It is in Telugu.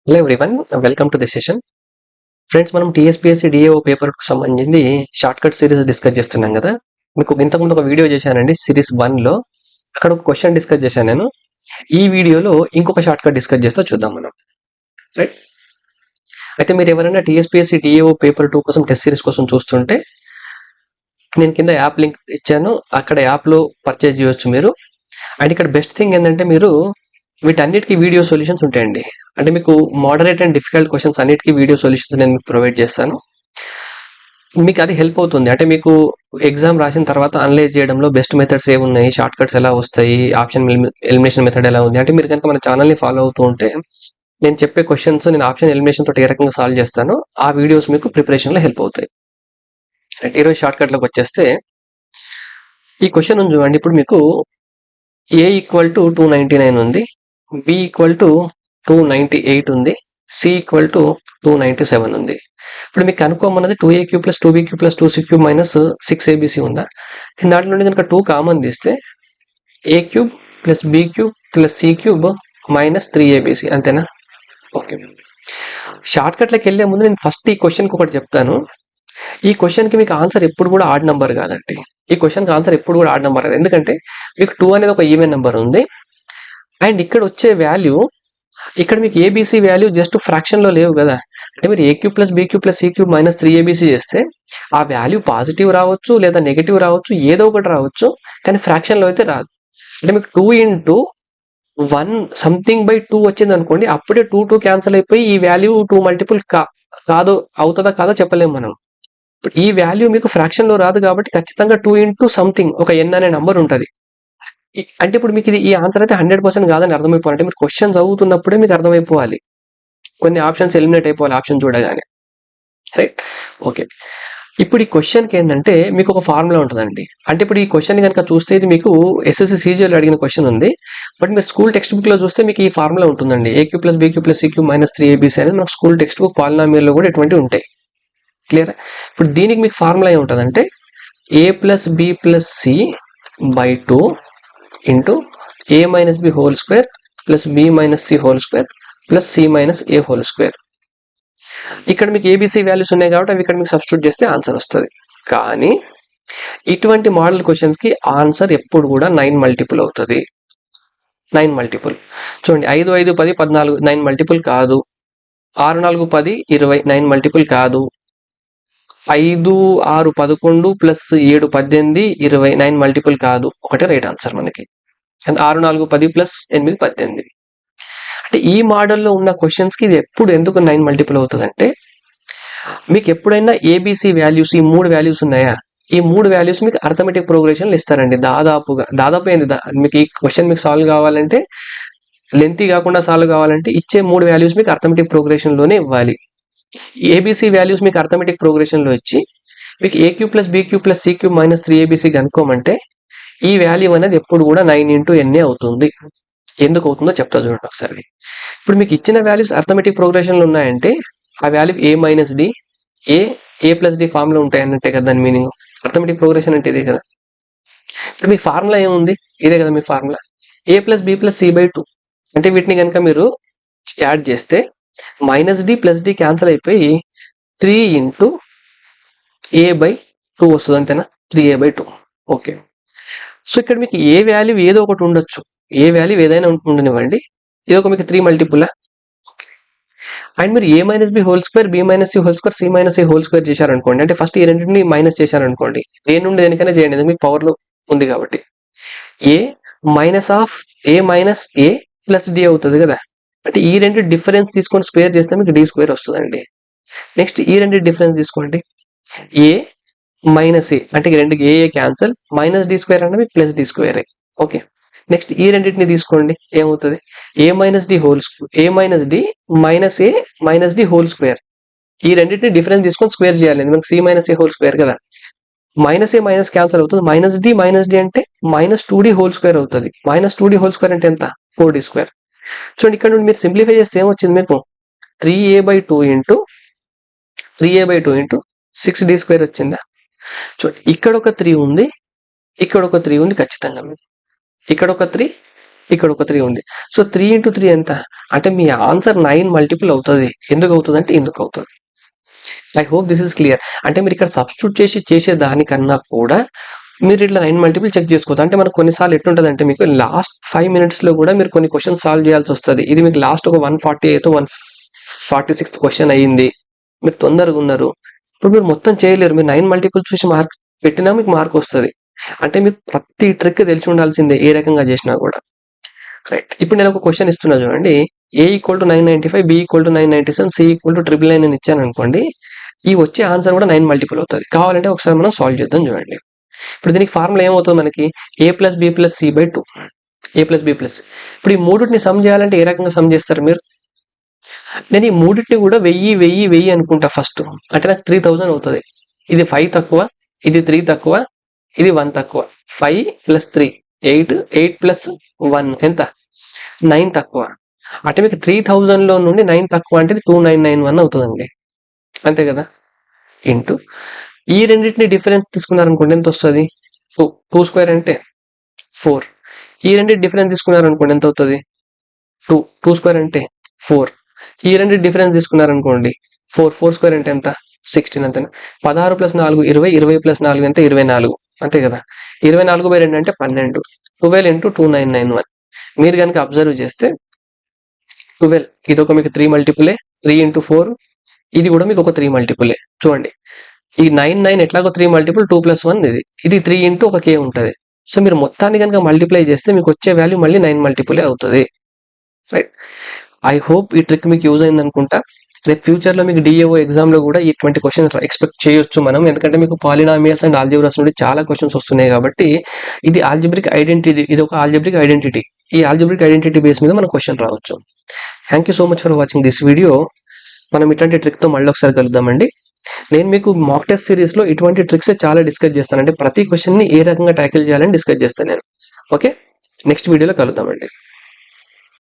Hello everyone, welcome to the session. Friends, మనం టీఎస్పీఎస్సీ డిఏఓ పేపర్కు సంబంధించి షార్ట్ కట్ సిరీస్ డిస్కస్ చేస్తున్నాం కదా. మీకు ఇంతకుముందు ఒక వీడియో చేశానండి, సిరీస్ 1లో. అక్కడ ఒక క్వశ్చన్ డిస్కస్ చేశాను నేను. ఈ వీడియోలో ఇంకొక షార్ట్ కట్ డిస్కస్ చేస్తే చూద్దాం మనం. రైట్. అయితే మీరు ఎవరైనా టీఎస్పీఎస్సీ డిఏఓ పేపర్ 2 కోసం టెస్ట్ సిరీస్ కోసం చూస్తుంటే నేను కింద యాప్ లింక్ ఇచ్చాను, అక్కడ యాప్లో పర్చేజ్ చేయొచ్చు మీరు. అండ్ ఇక్కడ బెస్ట్ థింగ్ ఏంటంటే మీరు వీటన్నిటికీ వీడియో సొల్యూషన్స్ ఉంటాయండి. అంటే మీకు మోడరేట్ అండ్ డిఫికల్ట్ క్వశ్చన్స్ అన్నిటికీ వీడియో సొల్యూషన్స్ నేను మీకు ప్రొవైడ్ చేస్తాను. మీకు అది హెల్ప్ అవుతుంది. అంటే మీకు ఎగ్జామ్ రాసిన తర్వాత అనలైజ్ చేయడంలో బెస్ట్ మెథడ్స్ ఏమున్నాయి, షార్ట్ కట్స్ ఎలా వస్తాయి, ఆప్షన్ ఎలిమినేషన్ మెథడ్ ఎలా ఉంది. అంటే మీరు కనుక మన ఛానల్ని ఫాలో అవుతూ ఉంటే నేను చెప్పే క్వశ్చన్స్ నేను ఆప్షన్ ఎలిమినేషన్ తోటి ఏ రకంగా సాల్వ్ చేస్తానో ఆ వీడియోస్ మీకు ప్రిపరేషన్లో హెల్ప్ అవుతాయి. ఈరోజు షార్ట్ కట్లోకి వచ్చేస్తే ఈ క్వశ్చన్ ఉంది చూడండి. ఇప్పుడు మీకు A ఈక్వల్ టు 299 ఉంది, B ఈక్వల్ టు 298 ఉంది, C ఈక్వల్ టు 297 ఉంది. ఇప్పుడు మీకు కనుక్కోమన్నది 2a³ plus 2b³ plus 2c³ minus 6abc ఉందా. దాంట్లో నుండి కనుక 2 కామన్ తీస్తే a³ plus b³ plus c³ minus 3abc అంతేనా. ఓకే, షార్ట్ కట్లోకి వెళ్ళే ముందు నేను ఫస్ట్ ఈ క్వశ్చన్కి ఒకటి చెప్తాను. ఈ క్వశ్చన్కి మీకు ఆన్సర్ ఎప్పుడు కూడా ఆడ్ నెంబర్ కాదండి. ఈ క్వశ్చన్కి ఆన్సర్ ఎప్పుడు కూడా ఆడ్ నెంబర్ కాదు, ఎందుకంటే మీకు 2 అనేది ఒక ఈవెన్ నెంబర్ ఉంది. అండ్ ఇక్కడ వచ్చే వాల్యూ, ఇక్కడ మీకు ఏబీసీ వాల్యూ జస్ట్ ఫ్రాక్షన్లో లేవు కదా. అంటే మీరు a³ plus b³ plus c³ minus 3abc చేస్తే ఆ వాల్యూ పాజిటివ్ రావచ్చు లేదా నెగిటివ్ రావచ్చు, ఏదో ఒకటి రావచ్చు, కానీ ఫ్రాక్షన్లో అయితే రాదు. అంటే మీకు 2 ఇంటూ 1 సంథింగ్ బై 2 వచ్చింది అనుకోండి, అప్పుడే 2 క్యాన్సిల్ అయిపోయి ఈ వాల్యూ 2 మల్టిపుల్ కాదు, అవుతుందా కాదో చెప్పలేము మనం. ఇప్పుడు ఈ వాల్యూ మీకు ఫ్రాక్షన్లో రాదు కాబట్టి ఖచ్చితంగా 2 ఇంటూ సంథింగ్ ఒక n అనే నెంబర్ ఉంటుంది. అంటే ఇప్పుడు మీకు ఇది ఈ ఆన్సర్ అయితే 100% కాదని అర్థమైపోవాలి. అంటే మీరు క్వశ్చన్ చదువుతున్నప్పుడే మీకు అర్థమైపోవాలి, కొన్ని ఆప్షన్స్ ఎలిమినేట్ అయిపోవాలి ఆప్షన్ చూడగానే. రైట్. ఓకే, ఇప్పుడు ఈ క్వశ్చన్కి ఏంటంటే మీకు ఒక ఫార్ములా ఉంటుందండి. అంటే ఇప్పుడు ఈ క్వశ్చన్ కనుక చూస్తే ఇది మీకు ఎస్ఎస్సి సీజీఎల్ అడిగిన క్వశ్చన్ ఉంది, బట్ మీరు స్కూల్ టెక్స్ట్ బుక్లో చూస్తే మీకు ఈ ఫార్ములా ఉంటుందండి. a³ plus b³ plus c³ minus 3abc అనేది మనకు స్కూల్ టెక్స్ట్ బుక్ పాలినామియల్లో కూడా ఎటువంటివి ఉంటాయి. క్లియర్. ఇప్పుడు దీనికి మీకు ఫార్ములా ఏముంటుందంటే a plus b plus c by 2 into a minus b whole square plus b minus c whole square plus c minus a whole square. ఇక్కడ మీకు ఏబీసీ వాల్యూస్ ఉన్నాయి కాబట్టి అవి ఇక్కడ మీకు సబ్స్టిట్యూట్ చేస్తే ఆన్సర్ వస్తుంది. కానీ ఇటువంటి మోడల్ క్వశ్చన్స్కి ఆన్సర్ ఎప్పుడు కూడా 9 మల్టిపుల్ అవుతుంది. 9 మల్టిపుల్ చూడండి, 5 5 10 14 9 మల్టిపుల్ కాదు. 6 4 10 20 9 మల్టిపుల్ కాదు. 5 6 11 ప్లస్ 7 18 20 9 మల్టిపుల్ కాదు. ఒకటే రైట్ ఆన్సర్ మనకి. 6 4 10 ప్లస్ 8 18. అంటే ఈ మోడల్లో ఉన్న క్వశ్చన్స్కి ఇది ఎప్పుడు ఎందుకు 9 మల్టిపుల్ అవుతుందంటే మీకు ఎప్పుడైనా ఏబీసీ వాల్యూస్ ఈ 3 వాల్యూస్ ఉన్నాయా, ఈ 3 వాల్యూస్ మీకు అర్థమెటిక్ ప్రోగ్రెషన్లు ఇస్తారండి. దాదాపు ఏంది మీకు ఈ క్వశ్చన్ మీకు సాల్వ్ కావాలంటే, లెంతీ కాకుండా సాల్వ్ కావాలంటే ఇచ్చే 3 వాల్యూస్ మీకు అర్థమెటిక్ ప్రోగ్రెషన్లోనే ఇవ్వాలి. ఏబీసీ వాల్యూస్ మీకు అర్థమెటిక్ ప్రోగ్రెషన్లో ఇచ్చి మీకు a³ plus b³ plus c³ minus 3abc కనుక్కోమంటే ఈ వాల్యూ అనేది ఎప్పుడు కూడా 9 ఇంటూ ఎన్ఏ అవుతుంది. ఎందుకు అవుతుందో చెప్తా చూడండి ఒకసారి. ఇప్పుడు మీకు ఇచ్చిన వాల్యూస్ అర్థమెటిక్ ప్రోగ్రెషన్లో ఉన్నాయంటే ఆ value a minus D, A plus D ఫామ్లో ఉంటాయి అన్నట్టే కదా దాని మీనింగ్. అర్థమెటిక్ ప్రోగ్రెషన్ అంటే ఇదే కదా. ఇప్పుడు మీ ఫార్ములా ఏముంది, ఇదే కదా మీ formula, a plus b plus c by 2. అంటే వీటిని కనుక మీరు యాడ్ చేస్తే minus D plus D cancel అయిపోయి 3 ఇంటూ ఏ బై 2 వస్తుంది, అంతేనా. 3a by 2. ఓకే, సో ఇక్కడ మీకు ఏ వాల్యూ ఏదో ఒకటి ఉండొచ్చు, ఏ వాల్యూ ఏదైనా ఉండనివ్వండి, ఇది ఒక మీకు 3 మల్టిపుల్. అండ్ మీరు a minus B whole square, b minus C whole square, c minus A whole square చేశారనుకోండి, అంటే ఫస్ట్ ఈ రెండింటిని మైనస్ చేశారనుకోండి, దేని నుండి దేనికైనా చేయండి, మీకు పవర్లో ఉంది కాబట్టి. A minus of A minus A plus D అవుతుంది కదా. అంటే ఈ రెండు డిఫరెన్స్ తీసుకొని స్క్వేర్ చేస్తే మీకు డి స్క్వేర్ వస్తుందండి. నెక్స్ట్ ఈ రెండు డిఫరెన్స్ తీసుకోండి, ఏ మైనస్ ఏ అంటే రెండుకి A cancel, minus D square అంటే మీకు plus D square. Okay, next ఈ రెండింటిని తీసుకోండి, ఏమవుతుంది, A minus D whole square, A minus D minus A minus D whole square. ఈ రెండింటిని డిఫరెన్స్ తీసుకొని స్క్వేర్ చేయాలి, మనకి C minus A whole square కదా. మైనస్ ఏ మైనస్ క్యాన్సల్ అవుతుంది, మైనస్ డి అంటే మైనస్ 2d హోల్ స్క్వేర్ అవుతుంది. మైనస్ 2d హోల్ స్క్వేర్ అంటే ఎంత, 4d స్క్వేర్. చూడండి ఇక్కడ నుండి మీరు సింప్లిఫై చేస్తే ఏమొచ్చింది మీకు 3a by 2 into 6d square వచ్చిందా. చూడండి ఇక్కడ ఒక 3 ఉంది, ఇక్కడ ఒక 3 ఉంది ఖచ్చితంగా. మీకు ఇక్కడ ఒక 3, ఇక్కడ ఒక 3 ఉంది. సో 3 ఇంటూ 3 ఎంత అంటే మీ ఆన్సర్ 9 మల్టిపుల్ అవుతుంది. ఎందుకు అవుతుంది అంటే ఎందుకు అవుతుంది. I hope this is clear. అంటే మీరు ఇక్కడ సబ్స్టిట్యూట్ చేసే దానికన్నా కూడా మీరు ఇట్లా 9 మల్టిపుల్ చెక్ చేసుకోవచ్చు. అంటే మనకు కొన్నిసార్లు ఎట్లుంటుంది అంటే మీకు లాస్ట్ 5 మినిట్స్లో కూడా మీరు కొన్ని క్వశ్చన్స్ సాల్వ్ చేయాల్సి వస్తుంది. ఇది మీకు లాస్ట్ ఒక 148 146 క్వశ్చన్ అయ్యింది, మీరు తొందరగా ఉన్నారు, ఇప్పుడు మీరు మొత్తం చేయలేరు. మీరు 9 మల్టిపుల్ చూసి మార్క్ పెట్టినా మీకు మార్క్ వస్తుంది. అంటే మీరు ప్రతి ట్రిక్ తెలిసి ఉండాల్సిందే ఏ రకంగా చేసినా కూడా. రైట్, ఇప్పుడు నేను ఒక క్వశ్చన్ ఇస్తున్నా చూడండి. A equal to 995, B equal to 997, C equal to 999 అని ఇచ్చాను అనుకోండి. ఈ వచ్చే ఆన్సర్ కూడా 9 మల్టిపుల్ అవుతుంది. కావాలంటే ఒకసారి మనం సాల్వ్ చేద్దాం చూడండి. ఇప్పుడు దీనికి ఫార్ములా ఏమవుతుంది మనకి, A plus B plus C by 2, A plus B plus. ఇప్పుడు ఈ మూడింటిని సమ్ చేయాలంటే ఏ రకంగా సమ్ చేస్తారు మీరు? నేను ఈ మూడింటిని కూడా 1000 అనుకుంటా ఫస్ట్. అంటే నాకు 3000 అవుతుంది. ఇది 5 తక్కువ, ఇది 3 తక్కువ, ఇది 1 తక్కువ. 5 ప్లస్ 3 8, 8 ప్లస్ 1 ఎంత 9 తక్కువ. అంటే మీకు 3000లో నుండి 9 తక్కువ అంటే 2991 అవుతుందండి, అంతే కదా. ఇంటూ ఈ రెండింటిని డిఫరెన్స్ తీసుకున్నారనుకోండి ఎంత వస్తుంది, 2 స్క్వేర్ అంటే 4. ఈ రెండింటి డిఫరెన్స్ తీసుకున్నారనుకోండి ఎంత అవుతుంది, 2 స్క్వేర్ అంటే 4. ఈ రెండు డిఫరెన్స్ తీసుకున్నారనుకోండి 4 స్క్వేర్ అంటే ఎంత 16 అంతేనా. 16 ప్లస్ 4 20, 20 ప్లస్ 4 అంటే 24, అంతే కదా. 24/2 అంటే 12, 12 ఇంటూ 2991. మీరు కనుక అబ్జర్వ్ చేస్తే 12 ఇది ఒక మీకు 3 మల్టిపులే, 3 ఇంటూ 4 ఇది కూడా మీకు ఒక 3 మల్టిపులే. చూడండి ఈ 99 ఎట్లాగో 3 మల్టిపుల్, 2 ప్లస్ 1 ఇది 3 ఇంటూ ఒక k ఉంటుంది. సో మీరు మొత్తాన్ని కనుక మల్టిప్లై చేస్తే మీకు వచ్చే వాల్యూ మళ్ళీ 9 మల్టిపులే అవుతుంది. రైట్, ఐ హోప్ ఈ ట్రిక్ మీకు యూజ్ అయింది అనుకుంటా. రేపు ఫ్యూచర్లో మీకు డిఏఓ ఎగ్జామ్లో కూడా ఇటువంటి క్వశ్చన్స్ ఎక్స్పెక్ట్ చేయొచ్చు మనం, ఎందుకంటే మీకు పాలినామియల్స్ అండ్ ఆల్జిబ్రాస్ నుండి చాలా క్వశ్చన్స్ వస్తున్నాయి కాబట్టి. ఇది ఆల్జిబ్రిక్ ఐడెంటిటీ, ఇది ఒక ఆల్జిబ్రిక్ ఐడెంటిటీ. ఈ ఆల్జిబ్రిక్ ఐడెంటిటీ బేస్ మీద మన క్వశ్చన్ రావచ్చు. Thank you so much for watching this video. మనం ఇట్లాంటి ట్రిక్తో మళ్ళీ ఒకసారి కలుద్దామండి. నేను మీకు మాక్ టెస్ట్ సిరీస్లో ఇటువంటి ట్రిక్స్ చాలా డిస్కస్ చేస్తాను. అంటే ప్రతి క్వశ్చన్ని ఏ రకంగా ట్యాకిల్ చేయాలని డిస్కస్ చేస్తాను నేను. ఓకే, నెక్స్ట్ వీడియోలో కలుద్దామండి.